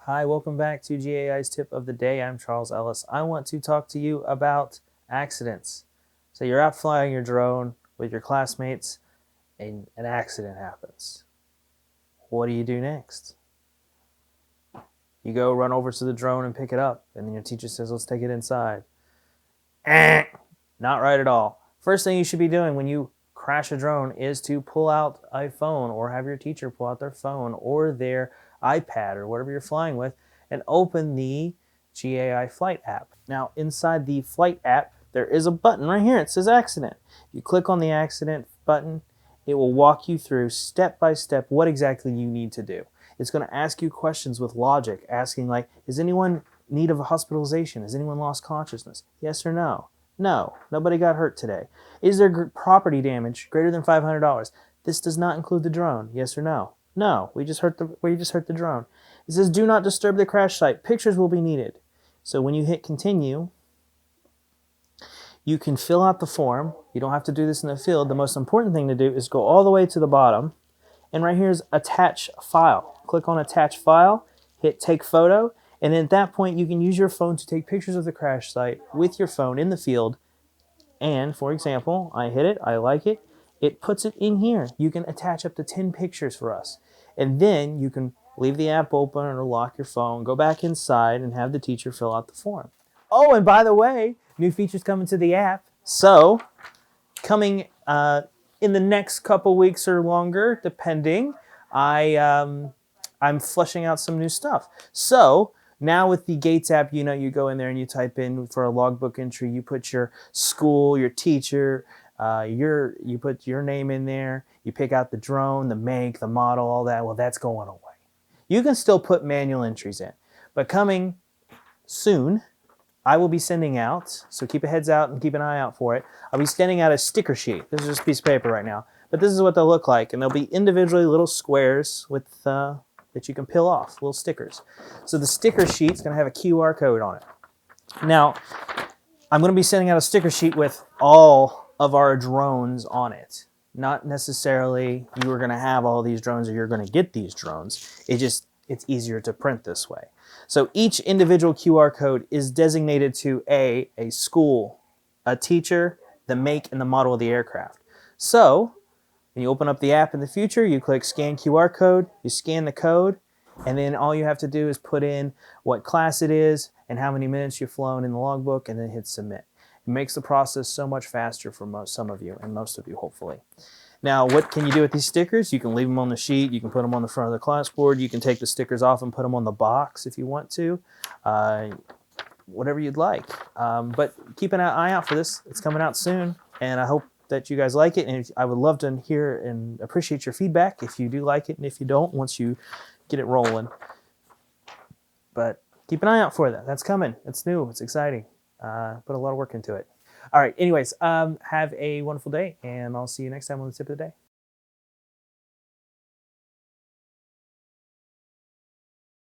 Hi, welcome back to GAI's Tip of the Day. I'm Charles Ellis. I want to talk to you about accidents. So you're out flying your drone with your classmates and an accident happens. What do you do next? You go run over to the drone and pick it up, and then your teacher says, let's take it inside. Not right at all. First thing you should be doing when you crash a drone is to pull out a phone or have your teacher pull out their phone or their iPad or whatever you're flying with and open the GAI flight app. Now, inside the flight app, there is a button right here. It says accident. You click on the accident button. It will walk you through step by step what exactly you need to do. It's going to ask you questions with logic, asking like, is anyone in need of a hospitalization? Has anyone lost consciousness? Yes or no? No, nobody got hurt today. Is there property damage greater than $500? This does not include the drone. Yes or no? No, we just hurt the drone. It says do not disturb the crash site. Pictures will be needed. So when you hit continue, you can fill out the form. You don't have to do this in the field. The most important thing to do is go all the way to the bottom, and right here is attach file. Click on attach file, hit take photo, and then at that point you can use your phone to take pictures of the crash site with your phone in the field. And for example, I hit it, I like it, it puts it in here. You can attach up to 10 pictures for us. And then you can leave the app open or lock your phone, go back inside and have the teacher fill out the form. Oh, and by the way, new features coming to the app. So, coming in the next couple weeks or longer, depending, I'm fleshing out some new stuff. So now with the Gates app, you go in there and you type in for a logbook entry. You put your school, your teacher, you put your name in there. You pick out the drone, the make, the model, all that. Well, that's going away. You can still put manual entries in, but coming soon, I will be sending out, so keep a heads out and keep an eye out for it. I'll be sending out a sticker sheet. This is just a piece of paper right now, but this is what they'll look like, and they'll be individually little squares with that you can peel off, little stickers. So the sticker sheet's going to have a QR code on it. Now, I'm going to be sending out a sticker sheet with all of our drones on it. Not necessarily you are going to have all these drones or you're going to get these drones. It's easier to print this way. So each individual QR code is designated to a school, a teacher, the make, and the model of the aircraft. So when you open up the app in the future, you click scan QR code, you scan the code, and then all you have to do is put in what class it is and how many minutes you've flown in the logbook, and then hit submit. It makes the process so much faster for some of you, and most of you, hopefully. Now, what can you do with these stickers? You can leave them on the sheet. You can put them on the front of the classboard. You can take the stickers off and put them on the box if you want to. Whatever you'd like. But keep an eye out for this. It's coming out soon, and I hope that you guys like it. And I would love to hear and appreciate your feedback if you do like it and if you don't once you get it rolling. But keep an eye out for that. That's coming. It's new. It's exciting. Put a lot of work into it. All right. Anyways, have a wonderful day, and I'll see you next time on the Tip of the Day.